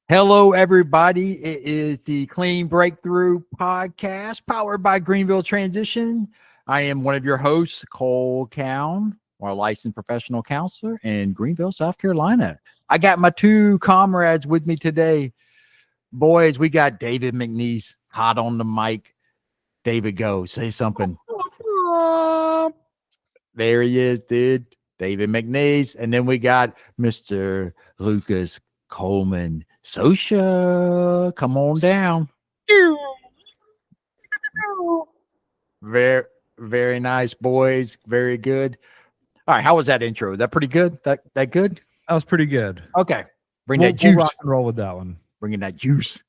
Hello, everybody. It is the Clean Breakthrough podcast powered by Greenville Transition. I am one of your hosts, Cole Cowan, a licensed professional counselor in Greenville, South Carolina. I got my two comrades with me today. Boys, we got David McNeese hot on the mic. David, go. Say something. There he is, dude. David McNeese. And then we got Mr. Lucas Coleman. Sosha, come on down. Very, very nice, boys. Very good. All right, how was that intro? Is that pretty good? That good? That was pretty good. Okay, that juice. We'll rock and roll with that one. Bringing that juice.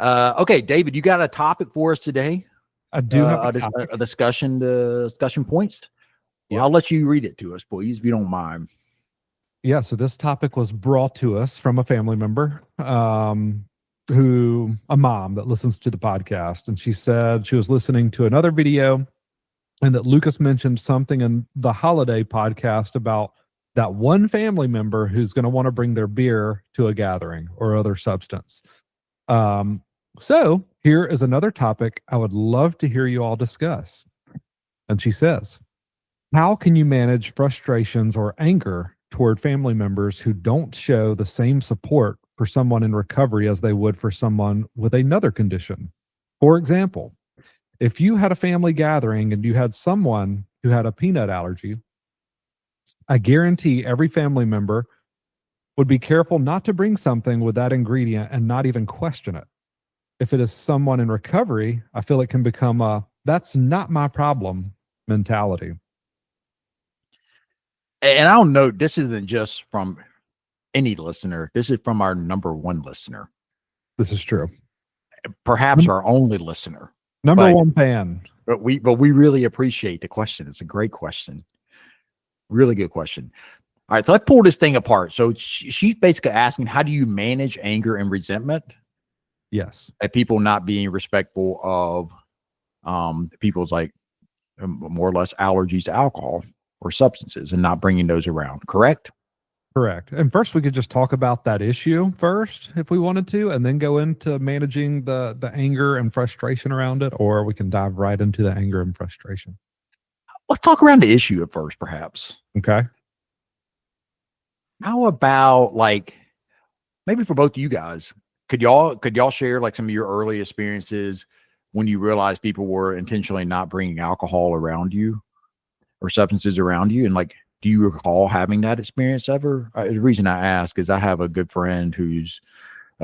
Okay, David, you got a topic for us today? I do have a discussion points. Yeah, I'll let you read it to us, please, if you don't mind. Yeah, so this topic was brought to us from a family member, a mom that listens to the podcast. And she said she was listening to another video and that Lucas mentioned something in the holiday podcast about that one family member who's going to want to bring their beer to a gathering or other substance. So here is another topic I would love to hear you all discuss. And she says, how can you manage frustrations or anger toward family members who don't show the same support for someone in recovery as they would for someone with another condition? For example, if you had a family gathering and you had someone who had a peanut allergy, I guarantee every family member would be careful not to bring something with that ingredient and not even question it. If it is someone in recovery, I feel it can become a "that's not my problem" mentality. And I'll note, this isn't just from any listener. This is from our number one listener. This is true. Perhaps our only listener. Number one fan. But we really appreciate the question. It's a great question. Really good question. All right, so let's pull this thing apart. So she's basically asking, how do you manage anger and resentment? Yes. At people not being respectful of people's more or less allergies to alcohol or substances and not bringing those around, correct? Correct. And first we could just talk about that issue first if we wanted to, and then go into managing the anger and frustration around it, or we can dive right into the anger and frustration. Let's talk around the issue at first, perhaps. Okay. How about maybe for both of you guys, could y'all share some of your early experiences when you realized people were intentionally not bringing alcohol around you or substances around you? And do you recall having that experience ever? The reason I ask is I have a good friend who's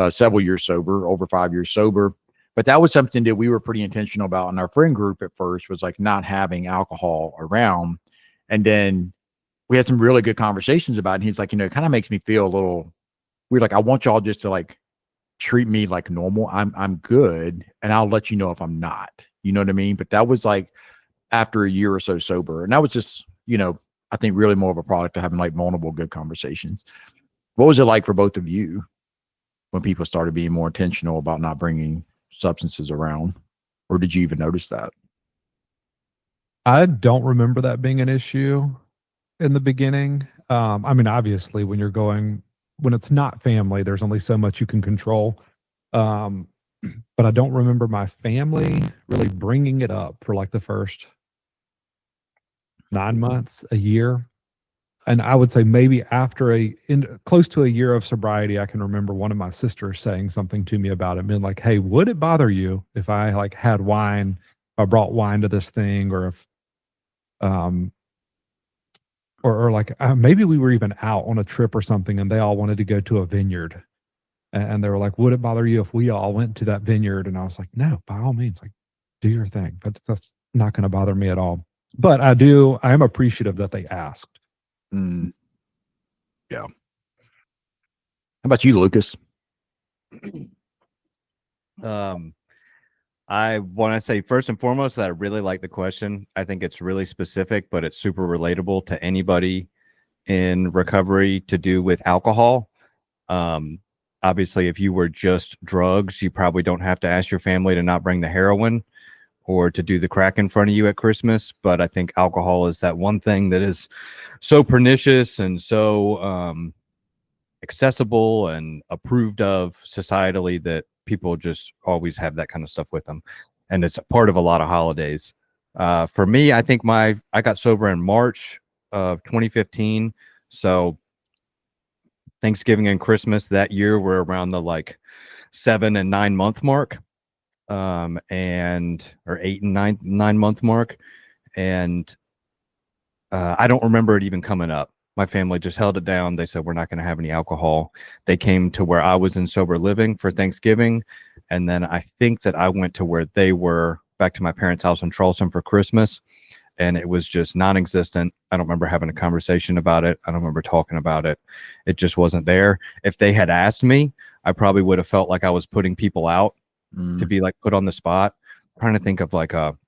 several years sober, over 5 years sober. But that was something that we were pretty intentional about in our friend group at first, was not having alcohol around. And then we had some really good conversations about it. And he's like, it kind of makes me feel a little weird. I want y'all just to treat me like normal. I'm good. And I'll let you know if I'm not, you know what I mean? But that was after a year or so sober. And that was just, I think really more of a product of having multiple good conversations. What was it like for both of you when people started being more intentional about not bringing substances around? Or did you even notice that? I don't remember that being an issue in the beginning. I mean, obviously when it's not family, there's only so much you can control. But I don't remember my family really bringing it up for the first 9 months, a year. And I would say maybe after close to a year of sobriety, I can remember one of my sisters saying something to me about it, being like, hey, would it bother you if I had wine, if I brought wine to this thing, or if, maybe we were even out on a trip or something and they all wanted to go to a vineyard. And they were like, would it bother you if we all went to that vineyard? And I was like, no, by all means, do your thing. But that's not going to bother me at all. But I am appreciative that they asked. Yeah. How about you, Lucas? I want to say first and foremost that I really like the question. I think it's really specific, but it's super relatable to anybody in recovery to do with alcohol. Obviously, if you were just drugs, you probably don't have to ask your family to not bring the heroin or to do the crack in front of you at Christmas. But I think alcohol is that one thing that is so pernicious and so accessible and approved of societally, that people just always have that kind of stuff with them, and it's a part of a lot of holidays. For me, I think I got sober in March of 2015, so Thanksgiving and Christmas that year were around the like 7 and 9 month mark, and or 8 and 9 month mark, and I don't remember it even coming up. My family just held it down. They said, we're not going to have any alcohol. They came to where I was in sober living for Thanksgiving. And then I think that I went to where they were, back to my parents' house in Charleston for Christmas. And it was just non-existent. I don't remember having a conversation about it. I don't remember talking about it. It just wasn't there. If they had asked me, I probably would have felt like I was putting people out to be like put on the spot. I'm trying to think of like a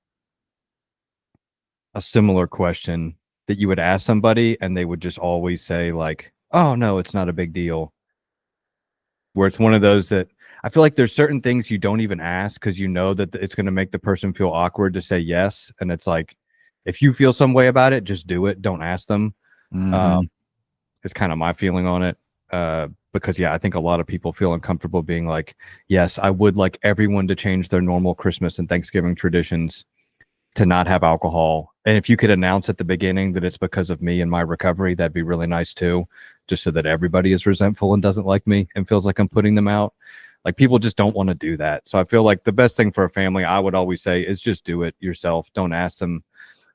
similar question that you would ask somebody and they would just always say like, oh no, it's not a big deal. Where it's one of those that I feel like there's certain things you don't even ask because you know that it's going to make the person feel awkward to say yes. And it's like, if you feel some way about it, just do it. Don't ask them. It's kind of my feeling on it. Because yeah, I think a lot of people feel uncomfortable being like, yes, I would like everyone to change their normal Christmas and Thanksgiving traditions to not have alcohol. And if you could announce at the beginning that it's because of me and my recovery, that'd be really nice too, just so that everybody is resentful and doesn't like me and feels like I'm putting them out. Like people just don't want to do that. So I feel like the best thing for a family, I would always say, is just do it yourself. Don't ask them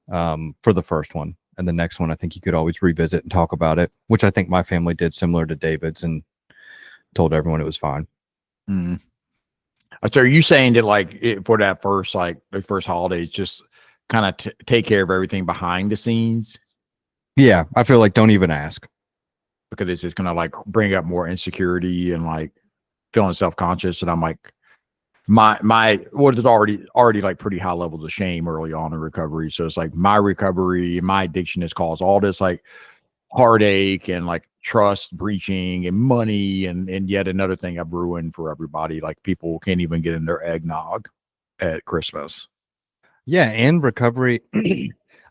for the first one. And the next one, I think you could always revisit and talk about it, which I think my family did similar to David's and told everyone it was fine. So are you saying that like for that first, like the first holidays, just kind of take care of everything behind the scenes? Yeah, I feel like don't even ask. Because it's just going to like bring up more insecurity and like feeling self-conscious. And I'm like, what is already like pretty high levels of shame early on in recovery. So it's like my recovery, my addiction has caused all this like heartache and like trust breaching and money and yet another thing I've ruined for everybody. Like people can't even get in their eggnog at Christmas. Yeah, and recovery,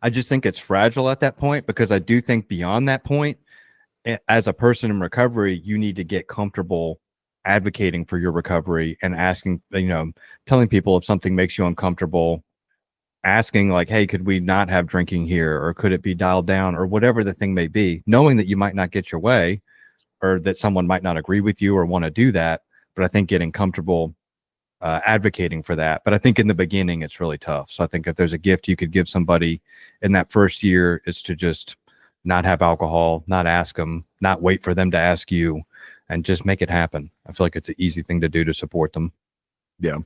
I just think it's fragile at that point, because I do think beyond that point, as a person in recovery, you need to get comfortable advocating for your recovery and asking, telling people if something makes you uncomfortable, asking like, hey, could we not have drinking here? Or could it be dialed down, or whatever the thing may be, knowing that you might not get your way or that someone might not agree with you or want to do that. But I think getting comfortable advocating for that. But I think in the beginning, it's really tough. So I think if there's a gift you could give somebody in that first year, is to just not have alcohol, not ask them, not wait for them to ask you, and just make it happen. I feel like it's an easy thing to do to support them. Yeah.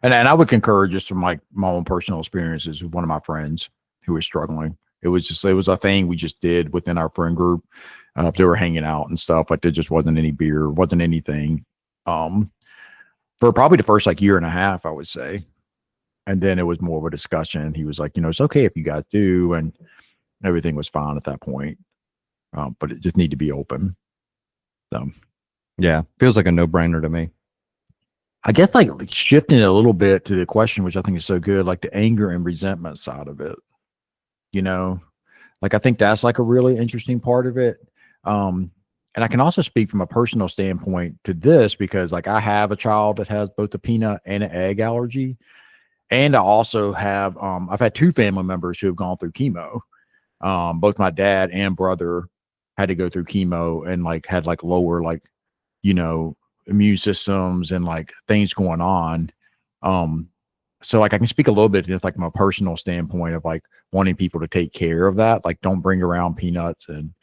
And I would concur just from like my own personal experiences with one of my friends who was struggling. It was a thing we just did within our friend group. If they were hanging out and stuff, like there just wasn't any beer, wasn't anything. For probably the first like year and a half, I would say. And then it was more of a discussion. He was like, it's okay if you guys do. And everything was fine at that point. But it just need to be open. So yeah, feels like a no-brainer to me. I guess like shifting it a little bit to the question, which I think is so good, like the anger and resentment side of it, like I think that's like a really interesting part of it. And I can also speak from a personal standpoint to this because like I have a child that has both a peanut and an egg allergy. And I also have, I've had 2 family members who have gone through chemo. Both my dad and brother had to go through chemo and like had like lower, like, immune systems and like things going on. So like I can speak a little bit just like from a personal standpoint of like wanting people to take care of that. Like don't bring around peanuts and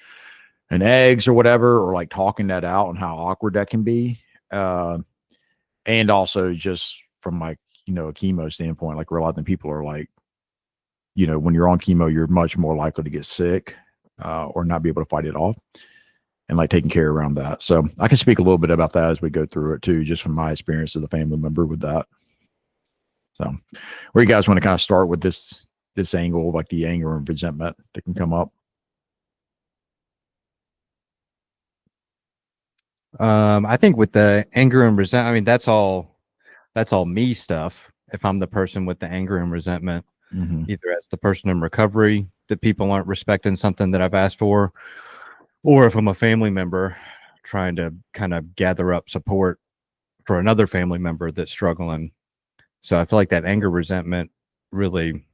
eggs or whatever, or like talking that out and how awkward that can be. And also just from like, a chemo standpoint, like realizing people are like, when you're on chemo, you're much more likely to get sick or not be able to fight it off, and like taking care around that. So I can speak a little bit about that as we go through it too, just from my experience as a family member with that. So where you guys want to kind of start with this angle of like the anger and resentment that can come up? I think with the anger and resentment, I mean, that's all me stuff. If I'm the person with the anger and resentment, either as the person in recovery that people aren't respecting something that I've asked for, or if I'm a family member, trying to kind of gather up support for another family member that's struggling. So I feel like that anger, resentment really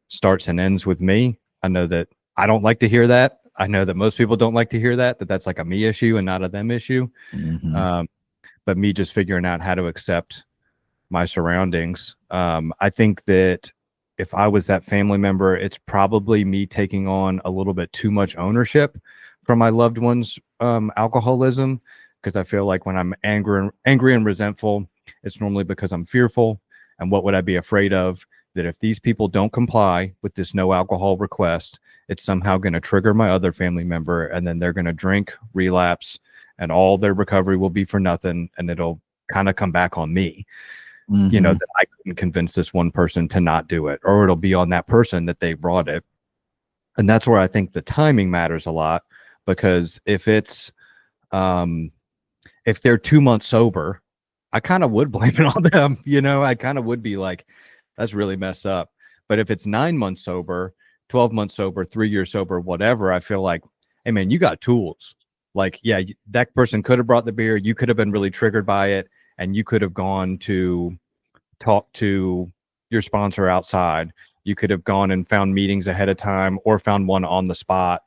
starts and ends with me. I know that I don't like to hear that. I know that most people don't like to hear that that's like a me issue and not a them issue. Mhm. But me just figuring out how to accept my surroundings. I think that if I was that family member, it's probably me taking on a little bit too much ownership from my loved one's alcoholism, because I feel like when I'm angry and resentful, it's normally because I'm fearful. And what would I be afraid of? That if these people don't comply with this no alcohol request, it's somehow going to trigger my other family member, and then they're going to drink, relapse, and all their recovery will be for nothing, and it'll kind of come back on me. You know, Mhm. that I couldn't convince this one person to not do it, or it'll be on that person that they brought it. And that's where I think the timing matters a lot, because if it's if they're 2 months sober, I kind of would blame it on them. You know, I kind of would be like, that's really messed up. But if it's 9 months sober, 12 months sober, 3 years sober, whatever, I feel like, hey man, you got tools. Like, yeah, that person could have brought the beer. You could have been really triggered by it, and you could have gone to talk to your sponsor outside. You could have gone and found meetings ahead of time, or found one on the spot.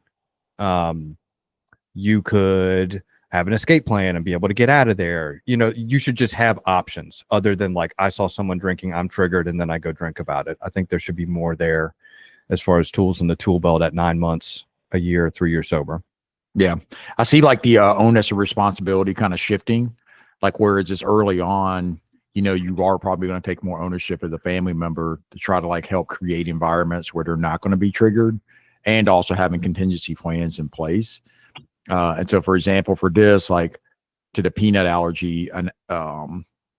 Um, you could have an escape plan and be able to get out of there. You know, you should just have options other than like, I saw someone drinking, I'm triggered, and then I go drink about it. I think there should be more there as far as tools in the tool belt at 9 months, a year, 3 years sober. Yeah. I see like the onus of responsibility kind of shifting, like whereas it's early on, you know, you are probably going to take more ownership of the family member to try to like help create environments where they're not going to be triggered, and also having contingency plans in place. And so, for example, for this, like to the peanut allergy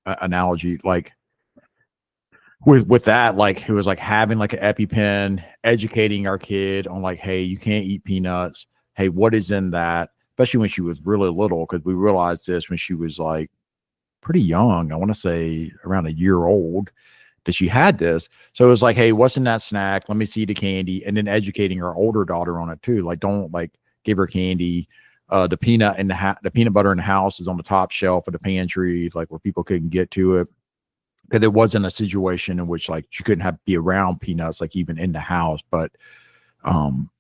analogy, like with that, like it was like having like an EpiPen, educating our kid on like, hey, you can't eat peanuts. Hey, what is in that? Especially when she was really little, because we realized this when she was like pretty young. I want to say around a year old that she had this. So it was like, hey, what's in that snack? Let me see the candy, and then educating our older daughter on it too. Like, don't like give her candy. The peanut and the peanut butter in the house is on the top shelf of the pantry, like where people couldn't get to it, because it wasn't a situation in which like she couldn't be around peanuts, like even in the house. But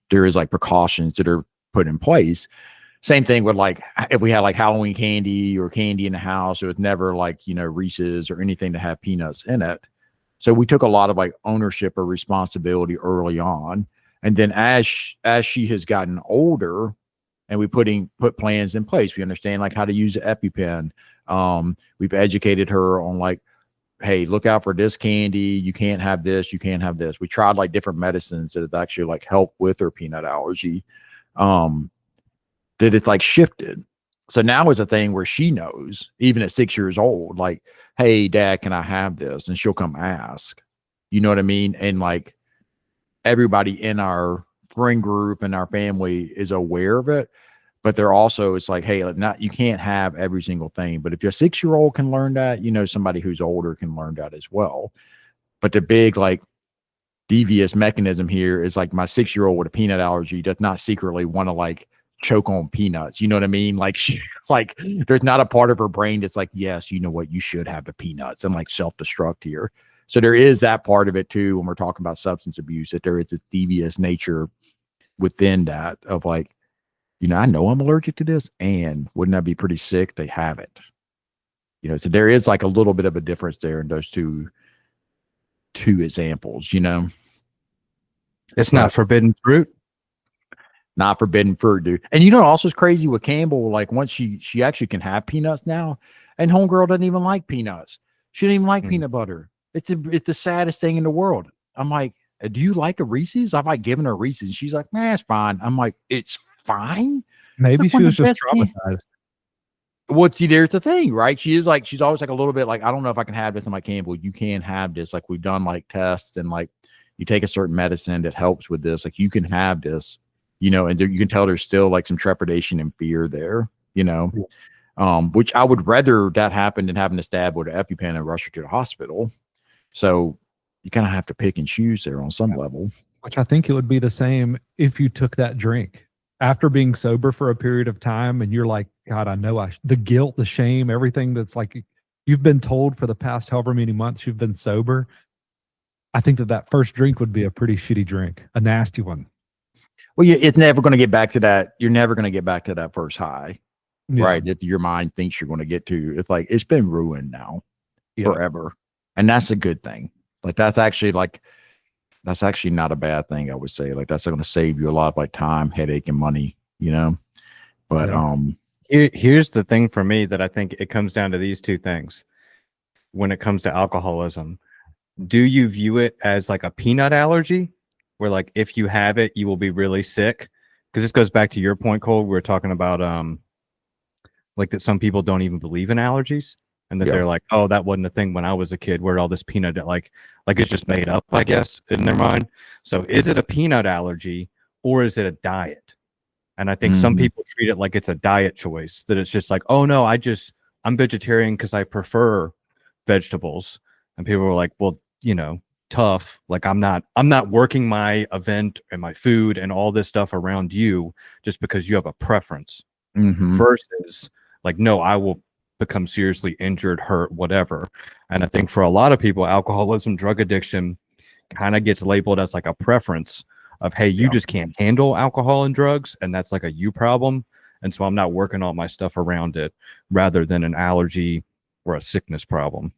there is like precautions that are put in place. Same thing with like if we had like Halloween candy or candy in the house, it was never like, you know, Reese's or anything to have peanuts in it. So we took a lot of like ownership or responsibility early on. And then as she has gotten older, and we put plans in place, we understand like how to use the EpiPen. We've educated her on like, hey, look out for this candy. You can't have this. You can't have this. We tried like different medicines that have actually like helped with her peanut allergy. That it's like shifted. So now it's a thing where she knows, even at 6 years old, like, hey, Dad, can I have this? And she'll come ask. You know what I mean? And like everybody in our friend group and our family is aware of it. But they're also, it's like, hey, not you can't have every single thing. But if your 6-year-old can learn that, you know, somebody who's older can learn that as well. But the big like devious mechanism here is like my 6-year-old with a peanut allergy does not secretly want to like choke on peanuts. You know what I mean? Like like there's not a part of her brain that's like, yes, you know what, you should have the peanuts, and like self-destruct here. So there is that part of it too when we're talking about substance abuse, that there is a devious nature within that of like, you know, I know I'm allergic to this, and wouldn't that be pretty sick? They have it. You know, so there is like a little bit of a difference there in those two examples, you know. It's not forbidden fruit. Not forbidden fruit, dude. And you know what also is crazy with Campbell, like once she actually can have peanuts now, and homegirl doesn't even like peanuts. She didn't even like peanut butter. It's the saddest thing in the world. I'm like, do you like a Reese's? I've like given her Reese's. She's like, man, it's fine. I'm like, it's fine. Maybe she was just traumatized. Well, see, there's the thing, right? She's always like a little bit like, I don't know if I can have this. I'm like, Campbell, you can have this. Like we've done like tests, and like you take a certain medicine that helps with this. Like you can have this, you know, and you can tell there's still like some trepidation and fear there, you know, which I would rather that happen than having to stab with an EpiPen and rush her to the hospital. So you kind of have to pick and choose there on some level. Which I think it would be the same if you took that drink after being sober for a period of time, and you're like God, I know the guilt, the shame, everything that's like you've been told for the past however many months you've been sober. I think that first drink would be a pretty shitty drink, a nasty one. Well, it's never going to get back to that. You're never going to get back to that first high, Yeah. right? That your mind thinks you're going to get to. It's like, it's been ruined now Yeah. forever. And that's a good thing. Like, that's actually not a bad thing, I would say. Like, that's going to save you a lot of like time, headache, and money, you know? But, here's the thing for me that I think it comes down to these two things when it comes to alcoholism. Do you view it as like a peanut allergy where like if you have it, you will be really sick? Because this goes back to your point, Cole. We were talking about like that some people don't even believe in allergies and that they're like, oh, that wasn't a thing when I was a kid, where all this peanut like it's just made up, I guess, in their mind. So is it a peanut allergy or is it a diet? And I think some people treat it like it's a diet choice, that it's just like, oh no, I'm vegetarian because I prefer vegetables. And people were like, well, you know, tough. Like I'm not working my event and my food and all this stuff around you just because you have a preference. Versus like, no, I will become seriously injured, hurt, whatever. And I think for a lot of people, alcoholism, drug addiction kind of gets labeled as like a preference of, hey, you just can't handle alcohol and drugs, and that's like a you problem. And so I'm not working all my stuff around it, rather than an allergy or a sickness problem.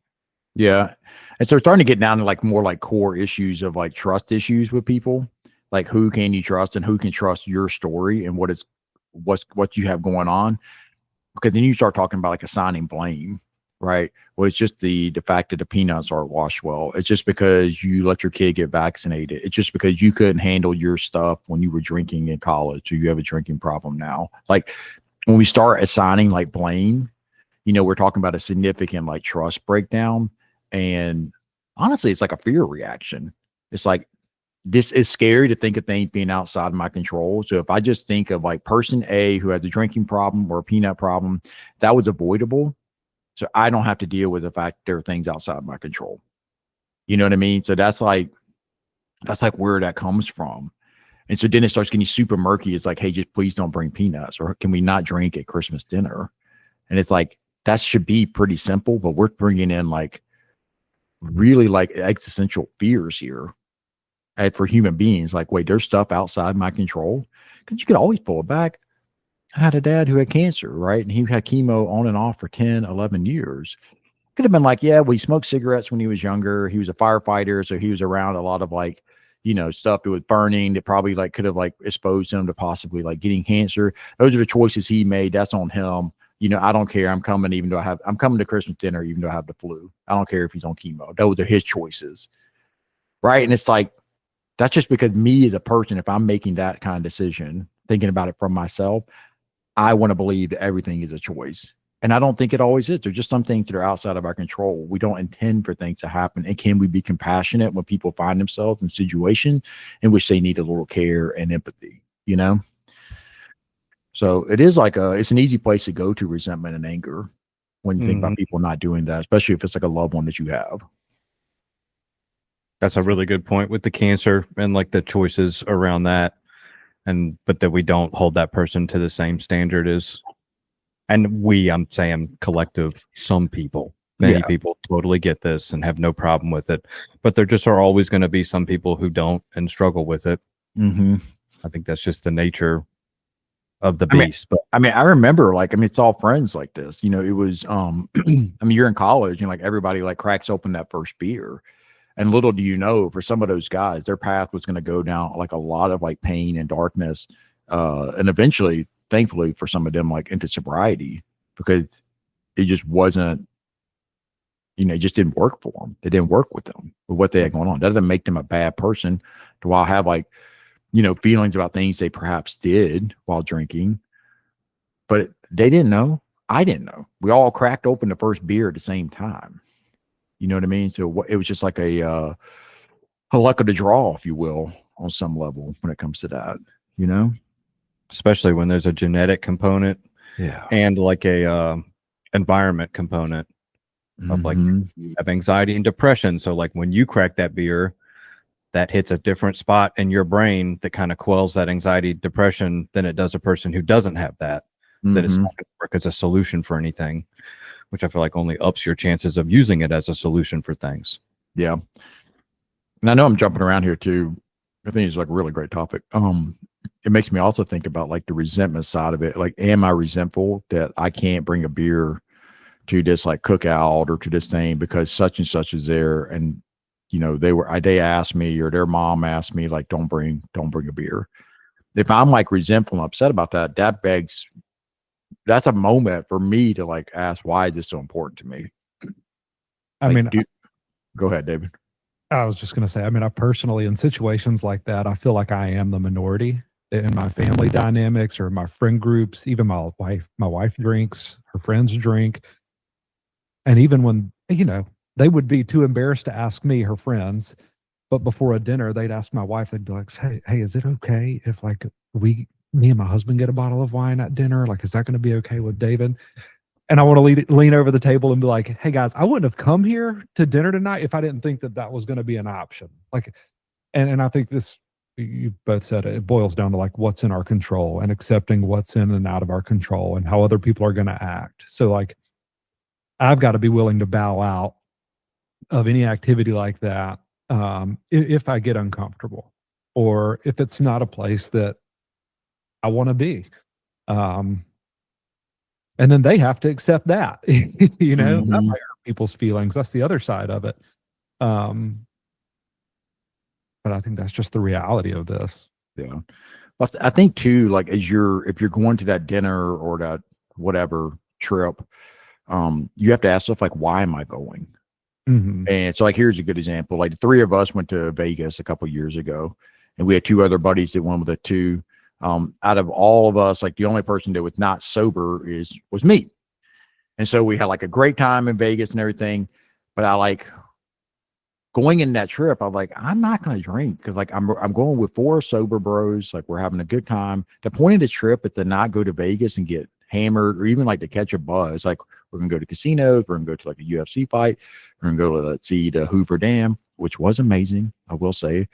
Yeah. And so it's starting to get down to like more like core issues of like trust issues with people. Like, who can you trust and who can trust your story and what you have going on? Because then you start talking about like assigning blame, right? Well, it's just the fact that the peanuts aren't washed well. It's just because you let your kid get vaccinated. It's just because you couldn't handle your stuff when you were drinking in college, or you have a drinking problem now. Like, when we start assigning like blame, you know, we're talking about a significant like trust breakdown. And honestly, it's like a fear reaction. It's like, this is scary to think of things being outside of my control. So if I just think of like person A who has a drinking problem or a peanut problem, that was avoidable. So I don't have to deal with the fact there are things outside my control. You know what I mean? So that's like where that comes from. And so then it starts getting super murky. It's like, hey, just please don't bring peanuts, or can we not drink at Christmas dinner? And it's like, that should be pretty simple, but we're bringing in like really like existential fears here. For human beings, like, wait, there's stuff outside my control, because you could always pull it back. I had a dad who had cancer, right? And he had chemo on and off for 10, 11 years. Could have been like, yeah, well, he smoked cigarettes when he was younger. He was a firefighter. So he was around a lot of like, you know, stuff that was burning that probably like could have like exposed him to possibly like getting cancer. Those are the choices he made. That's on him. You know, I don't care. I'm coming to Christmas dinner, even though I have the flu. I don't care if he's on chemo. Those are his choices. Right. And it's like, that's just because me as a person, if I'm making that kind of decision, thinking about it from myself, I want to believe that everything is a choice. And I don't think it always is. There's just some things that are outside of our control. We don't intend for things to happen. And can we be compassionate when people find themselves in situations in which they need a little care and empathy, you know? So it is like it's an easy place to go to resentment and anger when you think about people not doing that, especially if it's like a loved one that you have. That's a really good point with the cancer and like the choices around that. But that we don't hold that person to the same standard as, and I'm saying collective, some people, many people totally get this and have no problem with it, but there just are always going to be some people who don't and struggle with it. I think that's just the nature of the beast. I remember it's all friends like this, you know, it was, you're in college and like everybody like cracks open that first beer. And little do you know, for some of those guys, their path was going to go down like a lot of like pain and darkness. And eventually, thankfully for some of them, like into sobriety, because it just wasn't, you know, it just didn't work for them. It didn't work with them, with what they had going on. That doesn't make them a bad person to while have like, you know, feelings about things they perhaps did while drinking. But they didn't know. I didn't know. We all cracked open the first beer at the same time. You know what I mean? So it was just like a luck of the draw, if you will, on some level when it comes to that, you know? Especially when there's a genetic component and like a environment component of like you have anxiety and depression. So like when you crack that beer, that hits a different spot in your brain that kind of quells that anxiety, depression than it does a person who doesn't have that. that it's Mhm. not going to work as a solution for anything, which I feel like only ups your chances of using it as a solution for things. Yeah. And I know I'm jumping around here too. I think it's like a really great topic. It makes me also think about like the resentment side of it. Like, am I resentful that I can't bring a beer to this like cookout or to this thing because such and such is there? And, you know, they asked me or their mom asked me, like, don't bring a beer. If I'm like resentful and upset about that, that's a moment for me to like ask, why is this so important to me? I Like, mean, go ahead, David. I was just going to say, I mean, I personally, in situations like that, I feel like I am the minority in my family dynamics or my friend groups. Even my wife drinks, her friends drink. And even when, you know, they would be too embarrassed to ask me, her friends, but before a dinner, they'd ask my wife, they'd be like, hey, is it okay if like me and my husband get a bottle of wine at dinner? Like, is that going to be okay with David? And I want to lean over the table and be like, hey guys, I wouldn't have come here to dinner tonight if I didn't think that was going to be an option. Like, and I think this, you both said it boils down to like what's in our control and accepting what's in and out of our control and how other people are going to act. So like, I've got to be willing to bow out of any activity like that if I get uncomfortable or if it's not a place that I want to be. And then they have to accept that, you know, that might hurt people's feelings. That's the other side of it. But I think that's just the reality of this. Yeah. But I think too, like if you're going to that dinner or that whatever trip, you have to ask yourself, like, why am I going? Mhm. And so like, here's a good example. Like the three of us went to Vegas a couple years ago and we had two other buddies that went with it too. Out of all of us, like the only person that was not sober was me. And so we had like a great time in Vegas and everything. But I like going in that trip, I'm like, I'm not going to drink because like I'm going with four sober bros. Like we're having a good time. The point of the trip is to not go to Vegas and get hammered or even like to catch a buzz. Like we're going to go to casinos. We're going to go to like a UFC fight. We're going to go to let's see the Hoover Dam, which was amazing. I will say.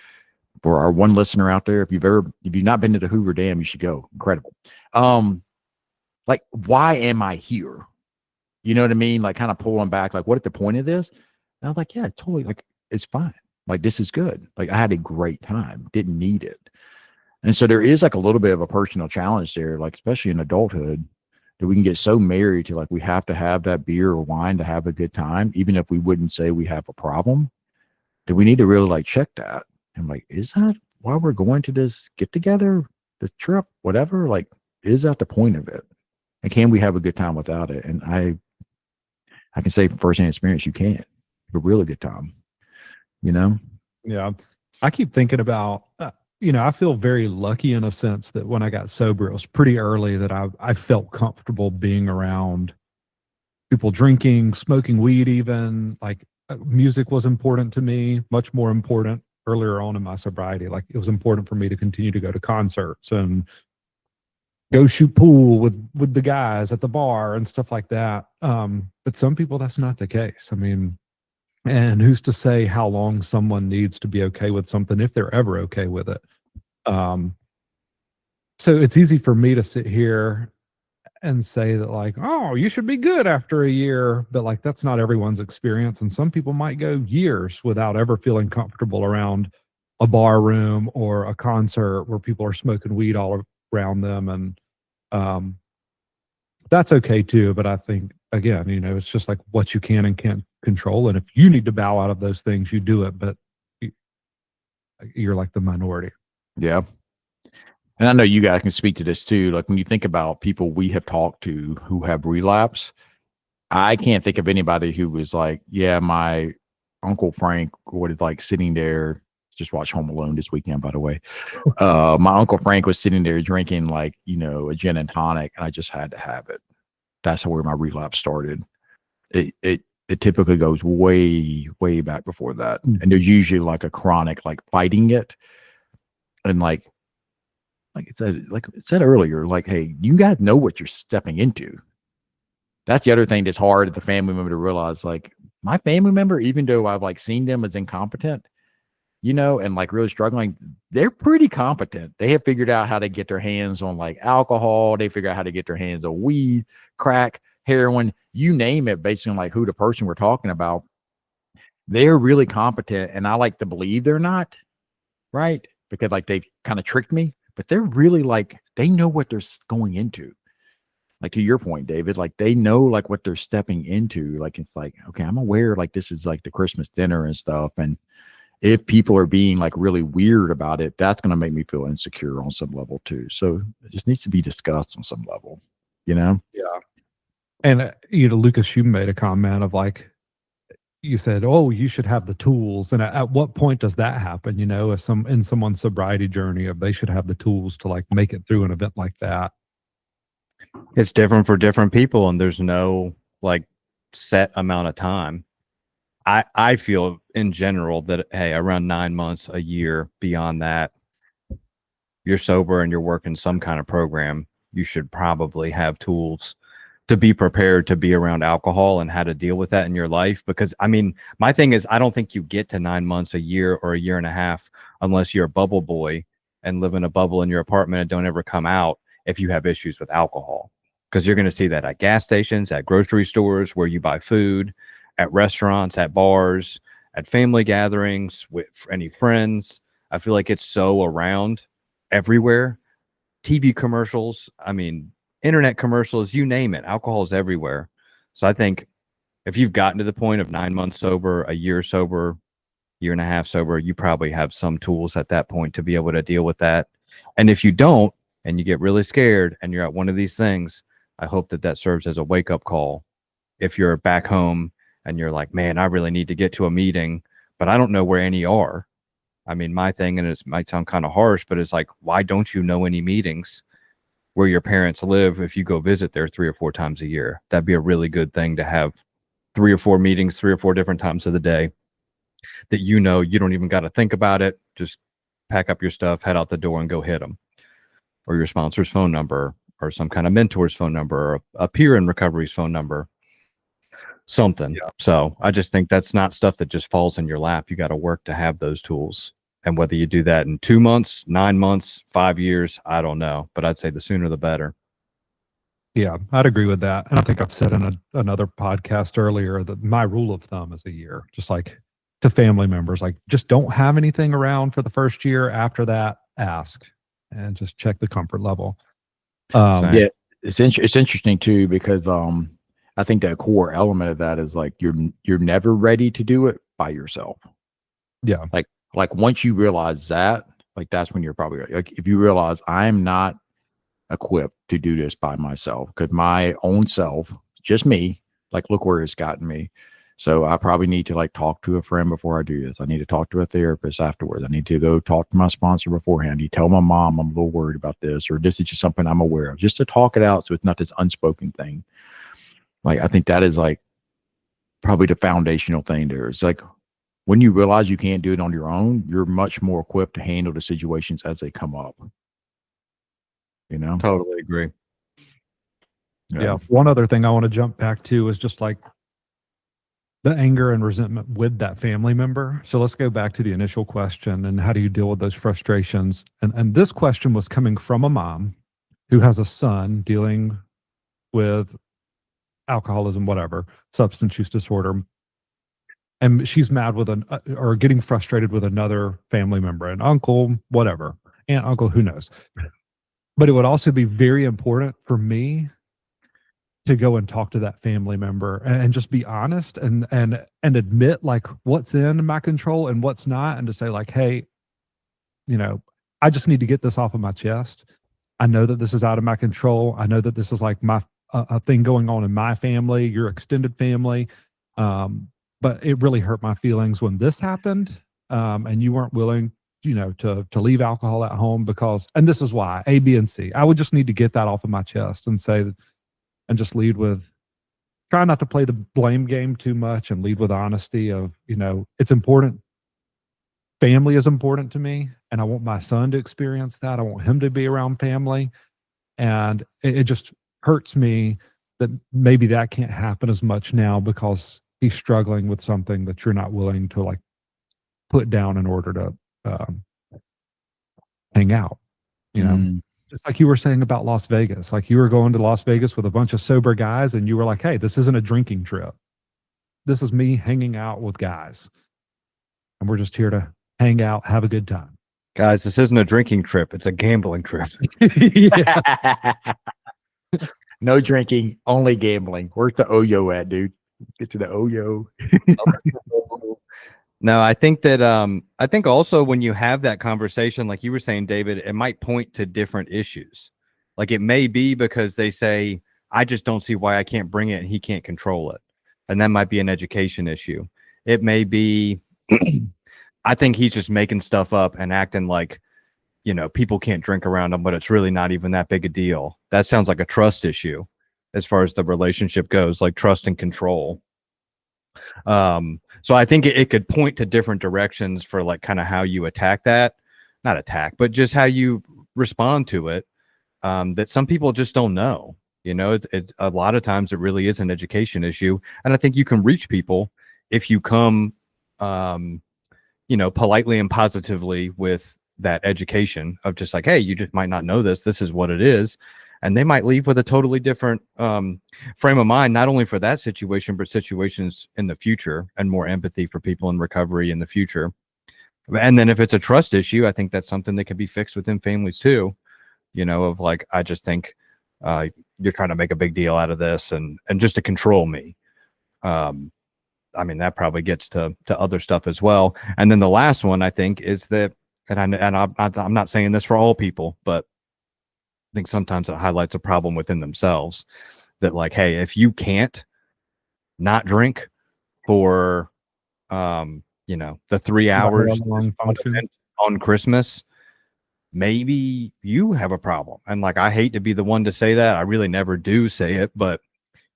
For our one listener out there, if you've not been to the Hoover Dam, you should go. Incredible. Like, why am I here? You know what I mean? Like, kind of pulling back. Like, what is the point of this? And I was like, yeah, totally. Like, it's fine. Like, this is good. Like, I had a great time. Didn't need it. And so there is like a little bit of a personal challenge there, like especially in adulthood, that we can get so married to like we have to have that beer or wine to have a good time, even if we wouldn't say we have a problem. That we need to really like check that. I'm like, is that why we're going to this get together, this trip, whatever? Like, is that the point of it? And can we have a good time without it? And I can say from firsthand experience, you can't have a really good time, you know? Yeah. I keep thinking about, you know, I feel very lucky in a sense that when I got sober, it was pretty early that I felt comfortable being around people drinking, smoking weed, even like music was important to me, much more important earlier on in my sobriety. Like it was important for me to continue to go to concerts and go shoot pool with the guys at the bar and stuff like that. But some people, that's not the case. I mean, and who's to say how long someone needs to be okay with something if they're ever okay with it? So it's easy for me to sit here and say that like, oh, you should be good after a year, but like that's not everyone's experience. And some people might go years without ever feeling comfortable around a bar room or a concert where people are smoking weed all around them. And that's okay too. But I think again, you know, it's just like what you can and can't control. And if you need to bow out of those things, you do it, but you're like the minority. Yeah. And I know you guys can speak to this too. Like when you think about people we have talked to who have relapse, I can't think of anybody who was like, yeah, my Uncle Frank was like sitting there, just watch Home Alone this weekend, by the way. My Uncle Frank was sitting there drinking like, you know, a gin and tonic, and I just had to have it. That's where my relapse started. It typically goes way, way back before that. And there's usually like a chronic, like fighting it. And like it said earlier, like, hey, you guys know what you're stepping into. That's the other thing that's hard at the family member to realize. Like my family member, even though I've like seen them as incompetent, and like really struggling, they're pretty competent. They have figured out how to get their hands on like alcohol. They figure out how to get their hands on weed, crack, heroin, you name it, based on like who the person we're talking about. They're really competent. And I like to believe they're not, right? Because like they've kind of tricked me, but they're really like, they know what they're going into. Like to your point, David, like they know like what they're stepping into. Like, it's like, okay, I'm aware like this is like the Christmas dinner and stuff. And if people are being like really weird about it, that's going to make me feel insecure on some level too. So it just needs to be discussed on some level, Yeah. And, Lucas, you made a comment of like, you said, oh, you should have the tools. And at what point does that happen? If in someone's sobriety journey, if they should have the tools to like make it through an event like that. It's different for different people, and there's no like set amount of time. I feel in general that, hey, around 9 months, a year, beyond that, you're sober and you're working some kind of program, you should probably have tools to be prepared to be around alcohol and how to deal with that in your life. Because I mean, my thing is, I don't think you get to 9 months, a year, or a year and a half unless you're a bubble boy and live in a bubble in your apartment and don't ever come out if you have issues with alcohol. Because you're going to see that at gas stations, at grocery stores where you buy food, at restaurants, at bars, at family gatherings, with any friends. I feel like it's so around everywhere. TV commercials, I mean, internet commercials, you name it. Alcohol is everywhere. So I think if you've gotten to the point of 9 months sober, a year sober, year and a half sober, you probably have some tools at that point to be able to deal with that. And if you don't, and you get really scared and you're at one of these things, I hope that serves as a wake-up call. If you're back home and you're like, man, I really need to get to a meeting, but I don't know where any are. I mean, my thing, and it might sound kind of harsh, but it's like, why don't you know any meetings where your parents live if you go visit there 3 or 4 times a year? That'd be a really good thing to have 3 or 4 meetings, 3 or 4 different times of the day that you don't even got to think about it. Just pack up your stuff, head out the door and go hit them. Or your sponsor's phone number, or some kind of mentor's phone number, or a peer in recovery's phone number, something. Yeah. So I just think that's not stuff that just falls in your lap. You got to work to have those tools. And whether you do that in 2 months, 9 months, 5 years, I don't know. But I'd say the sooner the better. Yeah, I'd agree with that. And I think I've said in another podcast earlier that my rule of thumb is a year, just like to family members, like just don't have anything around for the first year. After that, ask and just check the comfort level. Yeah, it's interesting too, because I think that core element of that is like you're never ready to do it by yourself. Yeah, like once you realize that, like that's when you're probably like, if you realize I'm not equipped to do this by myself, because my own self, just me, like look where it's gotten me. So I probably need to like talk to a friend before I do this. I need to talk to a therapist afterwards. I need to go talk to my sponsor beforehand. You tell my mom I'm a little worried about this, or this is just something I'm aware of, just to talk it out. So it's not this unspoken thing. Like, I think that is like probably the foundational thing there. It's like when you realize you can't do it on your own, you're much more equipped to handle the situations as they come up. Totally agree. Yeah. One other thing I want to jump back to is just like the anger and resentment with that family member. So let's go back to the initial question, and how do you deal with those frustrations? And this question was coming from a mom who has a son dealing with alcoholism, whatever, substance use disorder. And she's mad with or getting frustrated with another family member, an uncle, whatever, aunt, uncle, who knows. But it would also be very important for me to go and talk to that family member and just be honest and admit like what's in my control and what's not, and to say like, hey, I just need to get this off of my chest. I know that this is out of my control. I know that this is like a thing going on in my family, your extended family. But it really hurt my feelings when this happened. And you weren't willing, to leave alcohol at home because, and this is why, A, B, and C. I would just need to get that off of my chest and say, and just lead with, try not to play the blame game too much, and lead with honesty of, it's important. Family is important to me, and I want my son to experience that. I want him to be around family. And it just hurts me that maybe that can't happen as much now because he's struggling with something that you're not willing to like put down in order to hang out, you know. Mm. Just like you were saying about Las Vegas, like you were going to Las Vegas with a bunch of sober guys and you were like, hey, this isn't a drinking trip. This is me hanging out with guys. And we're just here to hang out, have a good time. Guys, this isn't a drinking trip. It's a gambling trip. Yeah. No drinking, only gambling. Where's the Oyo at, dude? Get to the Oyo. No, I think that I think also when you have that conversation, like you were saying, David, it might point to different issues. Like it may be because they say, I just don't see why I can't bring it and he can't control it. And that might be an education issue. It may be I think he's just making stuff up and acting like, you know, people can't drink around him, but it's really not even that big a deal. That sounds like a trust issue as far as the relationship goes, like trust and control. So I think it could point to different directions for like kind of how you attack that, not attack, but just how you respond to it. That some people just don't know, you know, it a lot of times it really is an education issue. And I think you can reach people if you come, you know, politely and positively with that education of just like, hey, you just might not know this. This is what it is. And they might leave with a totally different frame of mind, not only for that situation, but situations in the future and more empathy for people in recovery in the future. And then if it's a trust issue, I think that's something that can be fixed within families too, you know, of like, I just think you're trying to make a big deal out of this and just to control me. I mean, that probably gets to other stuff as well. And then the last one, I think, is that, and I'm not saying this for all people, but I think sometimes it highlights a problem within themselves that like, hey, if you can't not drink for, you know, the 3 hours on Christmas, maybe you have a problem. And like, I hate to be the one to say that. I really never do say it, but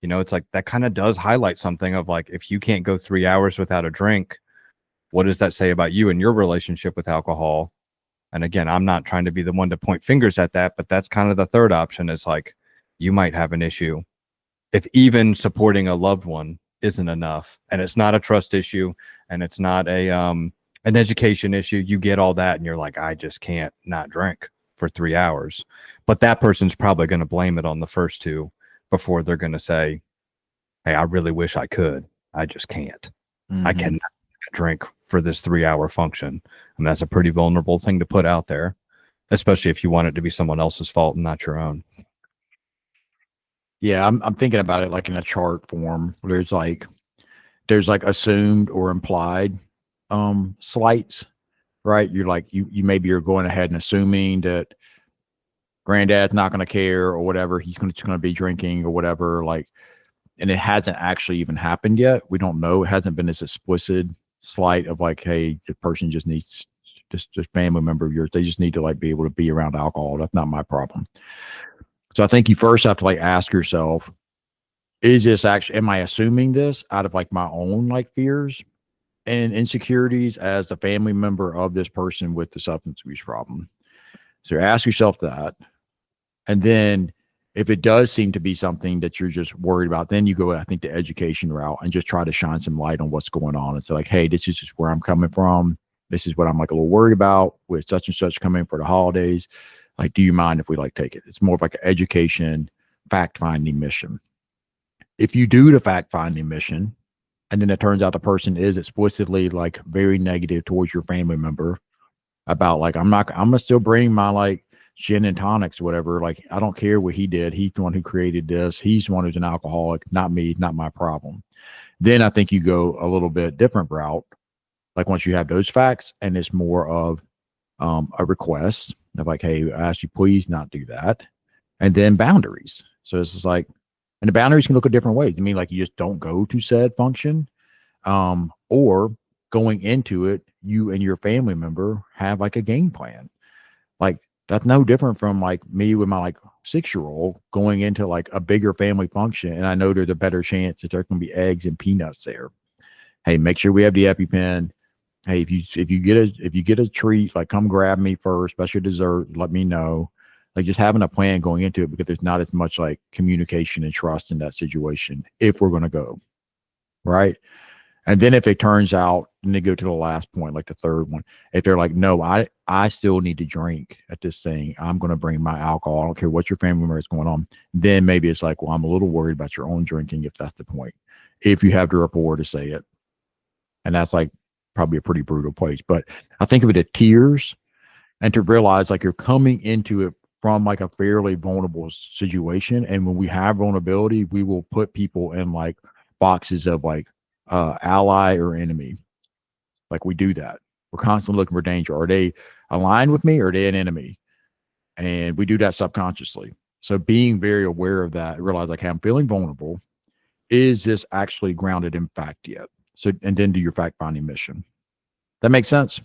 you know, it's like that kind of does highlight something of like, if you can't go 3 hours without a drink, what does that say about you and your relationship with alcohol? And again, I'm not trying to be the one to point fingers at that, but that's kind of the third option is like, you might have an issue if even supporting a loved one isn't enough and it's not a trust issue and it's not a, an education issue. You get all that and you're like, I just can't not drink for 3 hours, but that person's probably going to blame it on the first two before they're going to say, hey, I really wish I could. I just can't. I cannot drink for this 3 hour function. And that's a pretty vulnerable thing to put out there, especially if you want it to be someone else's fault and not your own. Yeah, I'm thinking about it like in a chart form where there's like assumed or implied slights, right? You're like you maybe you're going ahead and assuming that granddad's not going to care or whatever, he's going to be drinking or whatever, like, and it hasn't actually even happened yet. We don't know. It hasn't been this explicit slight of like, hey, the person just needs just family member of yours. They just need to like be able to be around alcohol. That's not my problem. So I think you first have to like ask yourself, is this actually, am I assuming this out of like my own like fears and insecurities as the family member of this person with the substance abuse problem? So ask yourself that. And then if it does seem to be something that you're just worried about, then you go, I think, the education route and just try to shine some light on what's going on. And say like, hey, this is just where I'm coming from. This is what I'm like a little worried about with such and such coming for the holidays. Like, do you mind if we like take it? It's more of like an education, fact-finding mission. If you do the fact-finding mission, and then it turns out the person is explicitly like very negative towards your family member about like, I'm gonna still bring my like gin and tonics, whatever. Like, I don't care what he did. He's the one who created this. He's the one who's an alcoholic, not me, not my problem. Then I think you go a little bit different route. Like once you have those facts and it's more of a request of like, hey, I ask you please not do that. And then boundaries. So it's just like, and the boundaries can look at different ways. I mean, like you just don't go to said function, or going into it, you and your family member have like a game plan. Like that's no different from like me with my like 6-year-old going into like a bigger family function. And I know there's a better chance that there's going to be eggs and peanuts there. Hey, make sure we have the EpiPen. Hey, if you get a treat, like come grab me first, special dessert, let me know. Like just having a plan going into it, because there's not as much like communication and trust in that situation if we're going to go. Right. And then if it turns out, and they go to the last point, like the third one, if they're like, no, I still need to drink at this thing. I'm going to bring my alcohol. I don't care what your family member is going on. Then maybe it's like, well, I'm a little worried about your own drinking, if that's the point, if you have the rapport to say it. And that's like probably a pretty brutal place. But I think of it as tears, and to realize like you're coming into it from like a fairly vulnerable situation. And when we have vulnerability, we will put people in like boxes of like ally or enemy. Like we do that. We're constantly looking for danger. Are they aligned with me, or are they an enemy? And we do that subconsciously. So being very aware of that, realize like, hey, I'm feeling vulnerable. Is this actually grounded in fact yet? So, and then do your fact finding mission. That makes sense.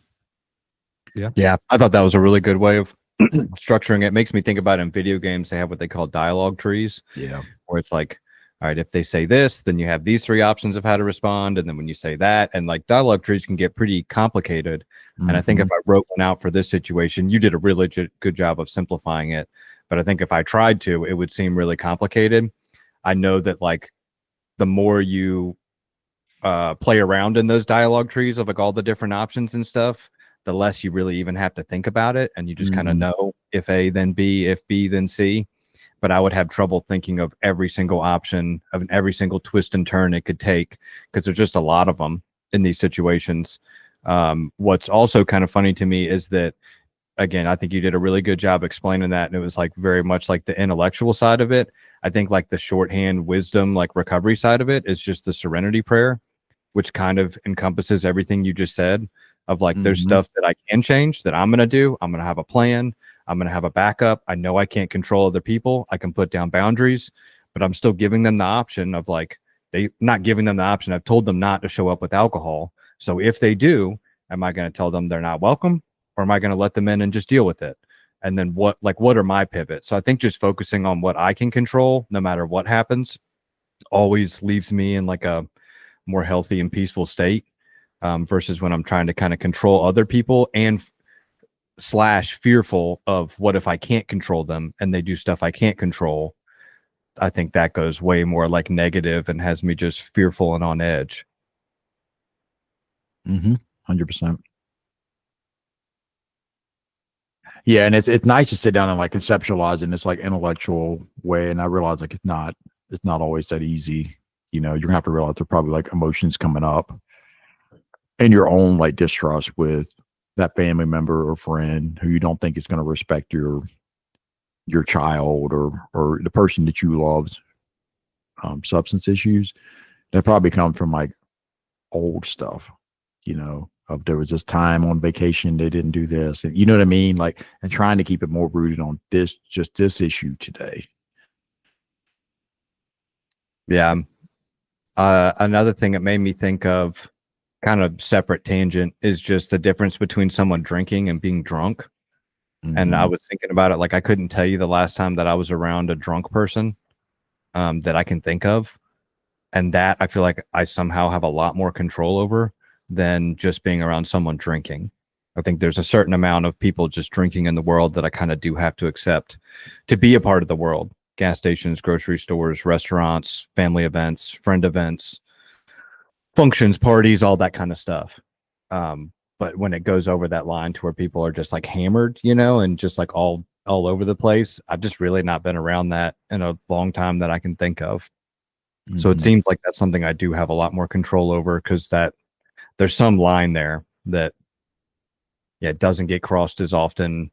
Yeah. I thought that was a really good way of structuring it. It makes me think about in video games, they have what they call dialogue trees. Yeah. Where it's like, all right, if they say this, then you have these 3 options of how to respond. And then when you say that, and like dialogue trees can get pretty complicated. Mm-hmm. And I think if I wrote one out for this situation, you did a really good job of simplifying it. But I think if I tried to, it would seem really complicated. I know that like the more you play around in those dialogue trees of like all the different options and stuff, the less you really even have to think about it. And you just kind of know if A, then B, if B, then C. But I would have trouble thinking of every single option, of every single twist and turn it could take, because there's just a lot of them in these situations. What's also kind of funny to me is that, again, I think you did a really good job explaining that. And it was like very much like the intellectual side of it. I think like the shorthand wisdom, like recovery side of it is just the Serenity Prayer, which kind of encompasses everything you just said of like, there's stuff that I can change that I'm going to do. I'm going to have a plan. I'm going to have a backup. I know I can't control other people. I can put down boundaries, but I'm still giving them the option of like, not giving them the option. I've told them not to show up with alcohol. So if they do, am I going to tell them they're not welcome, or am I going to let them in and just deal with it? And then what are my pivots? So I think just focusing on what I can control, no matter what happens, always leaves me in like a more healthy and peaceful state, versus when I'm trying to kind of control other people and / fearful of what if I can't control them and they do stuff I can't control. I think that goes way more like negative and has me just fearful and on edge. 100%. Yeah, and it's nice to sit down and like conceptualize in this like intellectual way. And I realize like it's not always that easy. You know, you're gonna have to realize there's probably like emotions coming up and your own like distrust with that family member or friend who you don't think is going to respect your child or the person that you love's substance issues. That probably come from like old stuff, you know, of there was this time on vacation they didn't do this, and you know what I mean, like, and trying to keep it more rooted on this issue today. Yeah. Another thing that made me think of, kind of separate tangent, is just the difference between someone drinking and being drunk. And I was thinking about it, like I couldn't tell you the last time that I was around a drunk person that I can think of. And that I feel like I somehow have a lot more control over than just being around someone drinking. I think there's a certain amount of people just drinking in the world that I kind of do have to accept to be a part of the world. Gas stations, grocery stores, restaurants, family events, friend events, functions, parties, all that kind of stuff. But when it goes over that line to where people are just like hammered, you know, and just like all over the place, I've just really not been around that in a long time that I can think of. So it seems like that's something I do have a lot more control over, because that there's some line there that, yeah, it doesn't get crossed as often